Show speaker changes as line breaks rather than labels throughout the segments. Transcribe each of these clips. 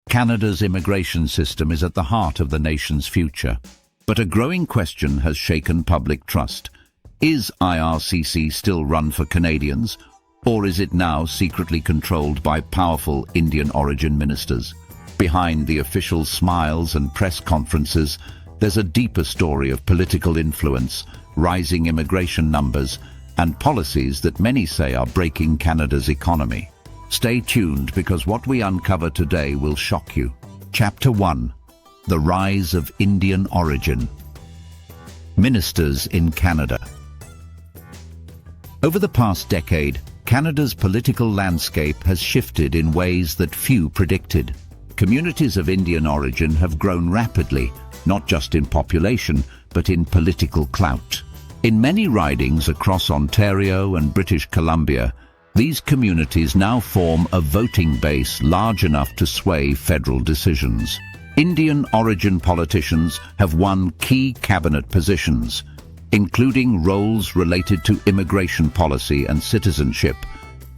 Canada's immigration system is at the heart of the nation's future. But a growing question has shaken public trust. Is IRCC still run for Canadians, or is it now secretly controlled by powerful Indian origin ministers? Behind the official smiles and press conferences, there's a deeper story of political influence, rising immigration numbers, and policies that many say are breaking Canada's economy. Stay tuned, because what we uncover today will shock you. Chapter 1. The Rise of Indian Origin. Ministers in Canada. Over the past decade, Canada's political landscape has shifted in ways that few predicted. Communities of Indian origin have grown rapidly, not just in population, but in political clout. In many ridings across Ontario and British Columbia, these communities now form a voting base large enough to sway federal decisions. Indian origin politicians have won key cabinet positions, including roles related to immigration policy and citizenship,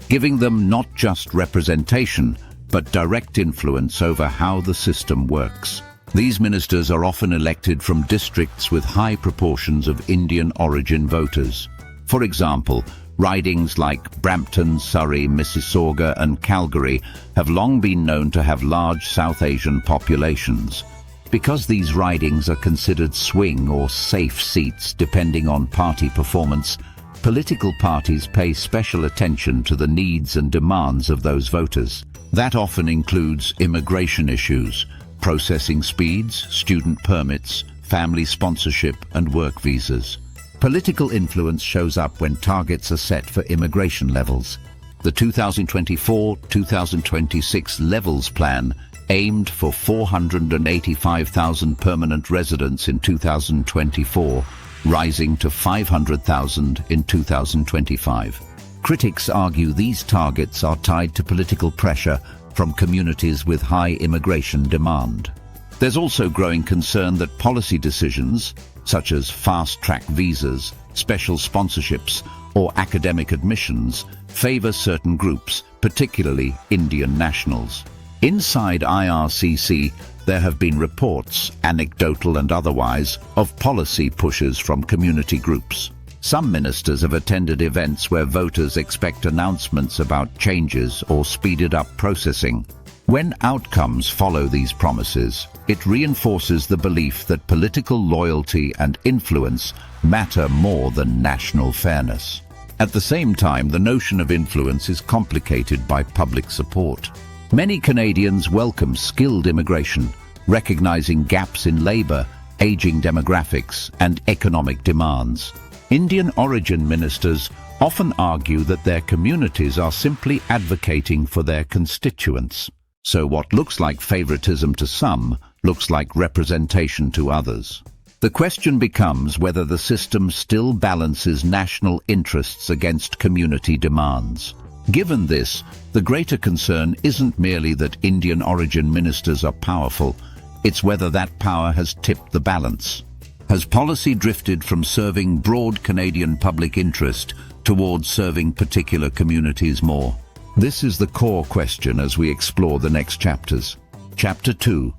giving them not just representation, but direct influence over how the system works. These ministers are often elected from districts with high proportions of Indian origin voters. For example, ridings like Brampton, Surrey, Mississauga and Calgary have long been known to have large South Asian populations. Because these ridings are considered swing or safe seats depending on party performance, political parties pay special attention to the needs and demands of those voters. That often includes immigration issues, processing speeds, student permits, family sponsorship and work visas. Political influence shows up when targets are set for immigration levels. The 2024-2026 Levels Plan aimed for 485,000 permanent residents in 2024, rising to 500,000 in 2025. Critics argue these targets are tied to political pressure from communities with high immigration demand. There's also growing concern that policy decisions, such as fast-track visas, special sponsorships, or academic admissions, favor certain groups, particularly Indian nationals. Inside IRCC, there have been reports, anecdotal and otherwise, of policy pushes from community groups. Some ministers have attended events where voters expect announcements about changes or speeded up processing. When outcomes follow these promises, it reinforces the belief that political loyalty and influence matter more than national fairness. At the same time, the notion of influence is complicated by public support. Many Canadians welcome skilled immigration, recognizing gaps in labor, aging demographics, and economic demands. Indian origin ministers often argue that their communities are simply advocating for their constituents. So what looks like favoritism to some looks like representation to others. The question becomes whether the system still balances national interests against community demands. Given this, the greater concern isn't merely that Indian origin ministers are powerful, it's whether that power has tipped the balance. Has policy drifted from serving broad Canadian public interest towards serving particular communities more? This is the core question as we explore the next chapters. Chapter 2.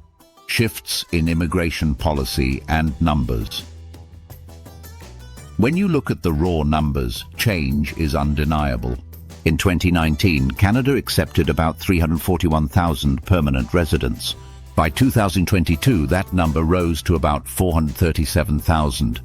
Shifts in immigration policy and numbers. When you look at the raw numbers, change is undeniable. In 2019, Canada accepted about 341,000 permanent residents. By 2022, that number rose to about 437,000,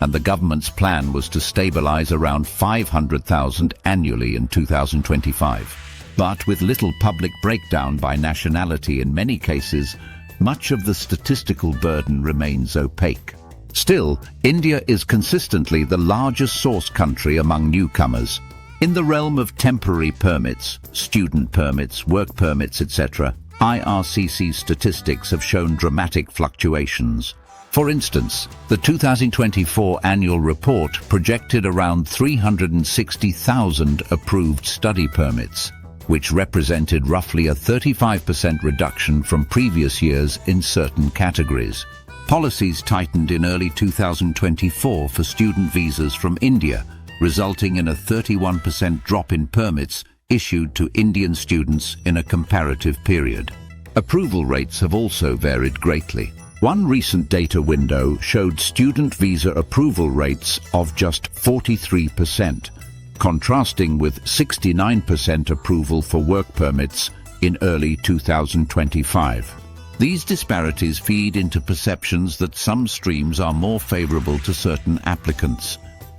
and the government's plan was to stabilize around 500,000 annually in 2025. But with little public breakdown by nationality in many cases, much of the statistical burden remains opaque. Still, India is consistently the largest source country among newcomers. In the realm of temporary permits, student permits, work permits, etc., IRCC statistics have shown dramatic fluctuations. For instance, the 2024 annual report projected around 360,000 approved study permits, which represented roughly a 35% reduction from previous years in certain categories. Policies tightened in early 2024 for student visas from India, resulting in a 31% drop in permits issued to Indian students in a comparative period. Approval rates have also varied greatly. One recent data window showed student visa approval rates of just 43%, contrasting with 69% approval for work permits in early 2025. These disparities feed into perceptions that some streams are more favorable to certain applicants,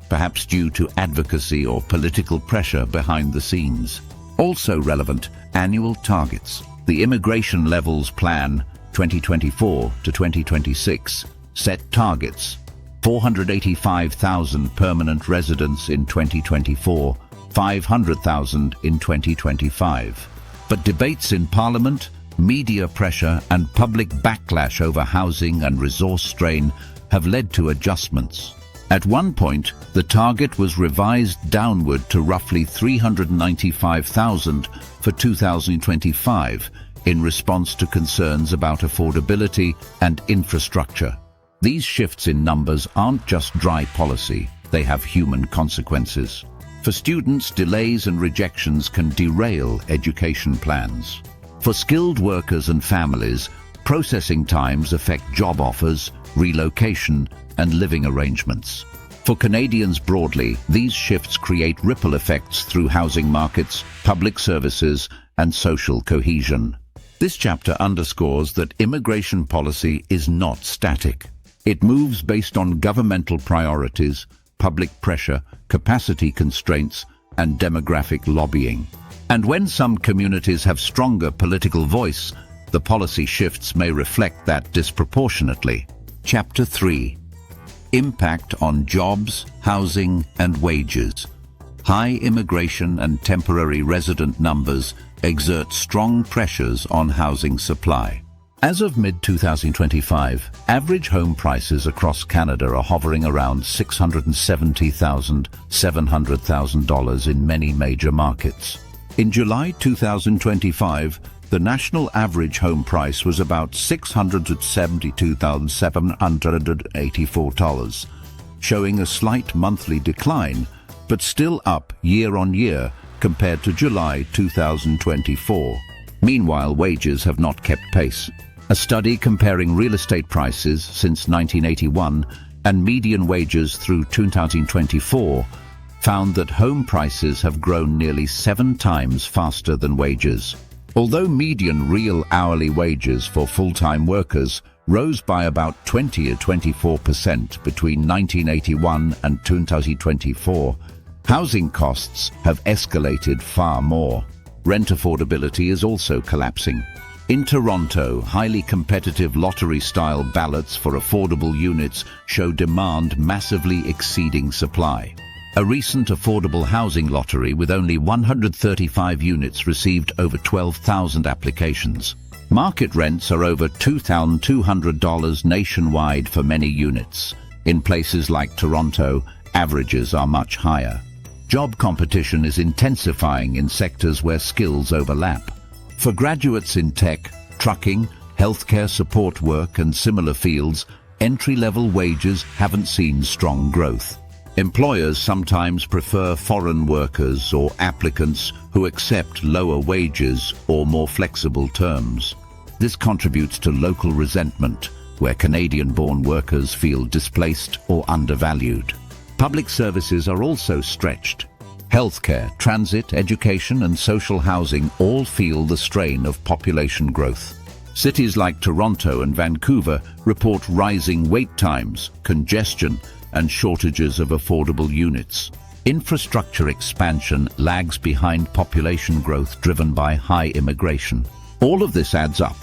perhaps due to advocacy or political pressure behind the scenes. Also relevant, annual targets. The Immigration Levels Plan 2024 to 2026 set targets: 485,000 permanent residents in 2024, 500,000 in 2025. But debates in Parliament, media pressure and public backlash over housing and resource strain have led to adjustments. At one point, the target was revised downward to roughly 395,000 for 2025 in response to concerns about affordability and infrastructure. These shifts in numbers aren't just dry policy, they have human consequences. For students, delays and rejections can derail education plans. For skilled workers and families, processing times affect job offers, relocation, and living arrangements. For Canadians broadly, these shifts create ripple effects through housing markets, public services, and social cohesion. This chapter underscores that immigration policy is not static. It moves based on governmental priorities, public pressure, capacity constraints, and demographic lobbying. And when some communities have stronger political voice, the policy shifts may reflect that disproportionately. Chapter 3. Impact on jobs, housing, and wages. High immigration and temporary resident numbers exert strong pressures on housing supply. As of mid-2025, average home prices across Canada are hovering around $670,000 to $700,000 in many major markets. In July 2025, the national average home price was about $672,784, showing a slight monthly decline, but still up year-on-year compared to July 2024. Meanwhile, wages have not kept pace. A study comparing real estate prices since 1981 and median wages through 2024 found that home prices have grown nearly 7 times faster than wages. Although median real hourly wages for full-time workers rose by about 20 to 24% between 1981 and 2024, housing costs have escalated far more. Rent affordability is also collapsing. In Toronto, highly competitive lottery-style ballots for affordable units show demand massively exceeding supply. A recent affordable housing lottery with only 135 units received over 12,000 applications. Market rents are over $2,200 nationwide for many units. In places like Toronto, averages are much higher. Job competition is intensifying in sectors where skills overlap. For graduates in tech, trucking, healthcare support work and similar fields, entry-level wages haven't seen strong growth. Employers sometimes prefer foreign workers or applicants who accept lower wages or more flexible terms. This contributes to local resentment, where Canadian-born workers feel displaced or undervalued. Public services are also stretched. Healthcare, transit, education and social housing all feel the strain of population growth. Cities like Toronto and Vancouver report rising wait times, congestion, and shortages of affordable units. Infrastructure expansion lags behind population growth driven by high immigration. All of this adds up.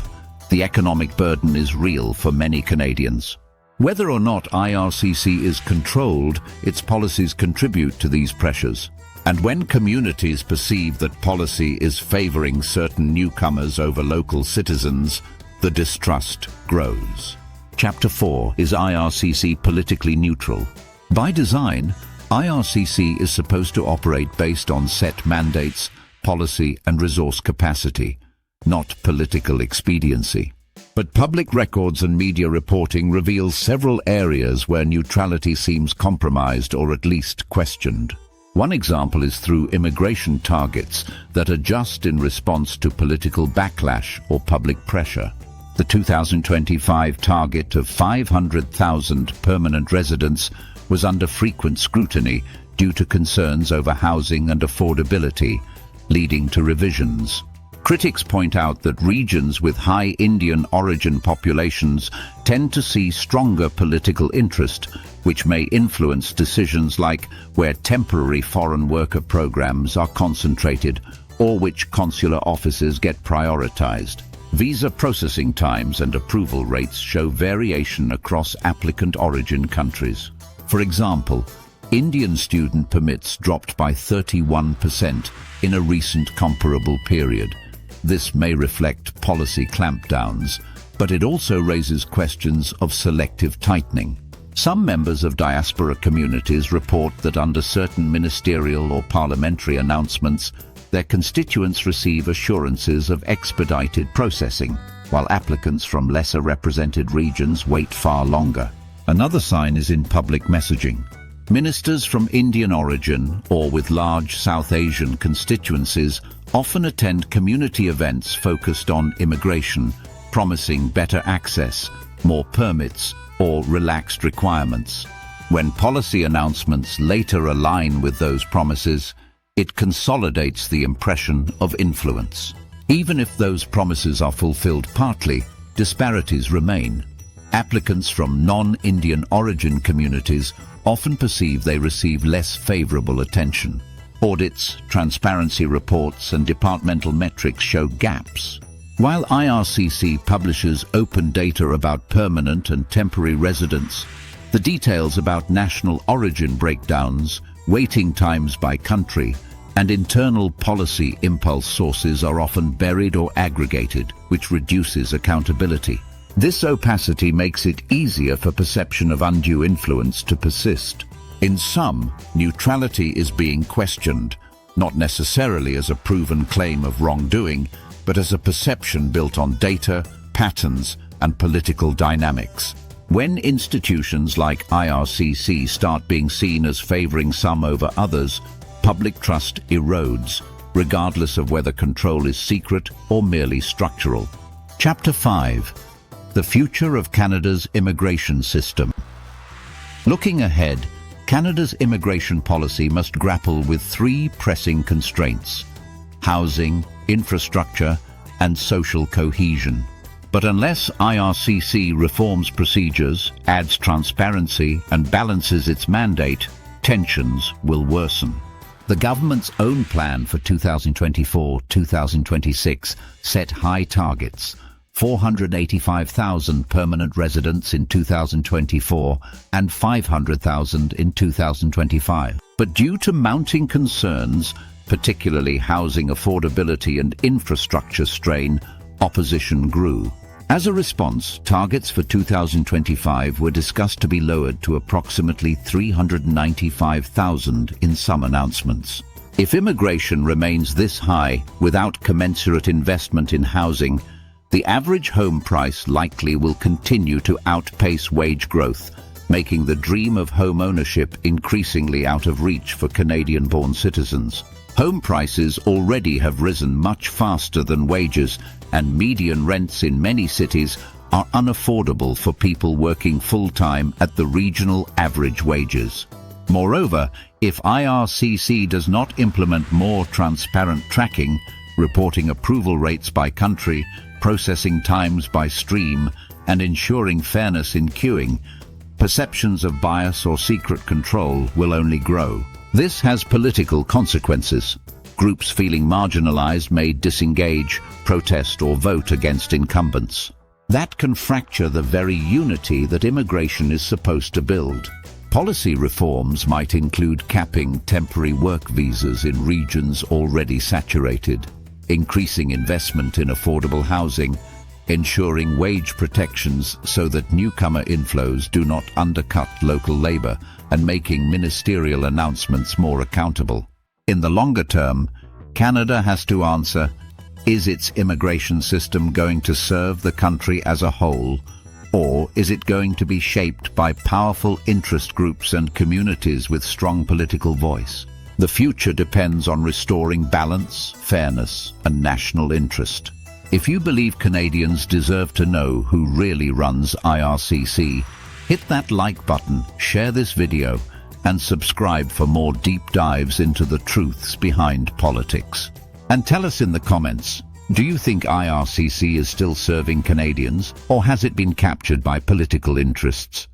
The economic burden is real for many Canadians. Whether or not IRCC is controlled, its policies contribute to these pressures. And when communities perceive that policy is favoring certain newcomers over local citizens, the distrust grows. Chapter 4 is IRCC politically neutral. By design, IRCC is supposed to operate based on set mandates, policy and resource capacity, not political expediency. But public records and media reporting reveal several areas where neutrality seems compromised or at least questioned. One example is through immigration targets that adjust in response to political backlash or public pressure. The 2025 target of 500,000 permanent residents was under frequent scrutiny due to concerns over housing and affordability, leading to revisions. Critics point out that regions with high Indian origin populations tend to see stronger political interest, which may influence decisions like where temporary foreign worker programs are concentrated or which consular offices get prioritized. Visa processing times and approval rates show variation across applicant origin countries. For example, Indian student permits dropped by 31% in a recent comparable period. This may reflect policy clampdowns, but it also raises questions of selective tightening. Some members of diaspora communities report that under certain ministerial or parliamentary announcements, their constituents receive assurances of expedited processing, while applicants from lesser represented regions wait far longer. Another sign is in public messaging. Ministers from Indian origin or with large South Asian constituencies often attend community events focused on immigration, promising better access, more permits, or relaxed requirements. When policy announcements later align with those promises, it consolidates the impression of influence. Even if those promises are fulfilled partly, disparities remain. Applicants from non-Indian origin communities often perceive they receive less favorable attention. Audits, transparency reports, and departmental metrics show gaps. While IRCC publishes open data about permanent and temporary residents, the details about national origin breakdowns, waiting times by country, and internal policy impulse sources are often buried or aggregated, which reduces accountability. This opacity makes it easier for perception of undue influence to persist. In some, neutrality is being questioned, not necessarily as a proven claim of wrongdoing, but as a perception built on data, patterns, and political dynamics. When institutions like IRCC start being seen as favoring some over others, public trust erodes, regardless of whether control is secret or merely structural. Chapter 5. The Future of Canada's Immigration System. Looking ahead, Canada's immigration policy must grapple with three pressing constraints: housing, infrastructure, and social cohesion. But unless IRCC reforms procedures, adds transparency, and balances its mandate, tensions will worsen. The government's own plan for 2024-2026 set high targets: 485,000 permanent residents in 2024 and 500,000 in 2025. But due to mounting concerns, particularly housing affordability and infrastructure strain, opposition grew. As a response, targets for 2025 were discussed to be lowered to approximately 395,000 in some announcements. If immigration remains this high without commensurate investment in housing, the average home price likely will continue to outpace wage growth, making the dream of home ownership increasingly out of reach for Canadian-born citizens. Home prices already have risen much faster than wages, and median rents in many cities are unaffordable for people working full-time at the regional average wages. Moreover, if IRCC does not implement more transparent tracking, reporting approval rates by country, processing times by stream, and ensuring fairness in queuing, perceptions of bias or secret control will only grow. This has political consequences. Groups feeling marginalized may disengage, protest, or vote against incumbents. That can fracture the very unity that immigration is supposed to build. Policy reforms might include capping temporary work visas in regions already saturated, increasing investment in affordable housing, ensuring wage protections so that newcomer inflows do not undercut local labor, and making ministerial announcements more accountable. In the longer term, Canada has to answer, is its immigration system going to serve the country as a whole, or is it going to be shaped by powerful interest groups and communities with strong political voice? The future depends on restoring balance, fairness, and national interest. If you believe Canadians deserve to know who really runs IRCC, hit that like button, share this video, and subscribe for more deep dives into the truths behind politics. And tell us in the comments, do you think IRCC is still serving Canadians, or has it been captured by political interests?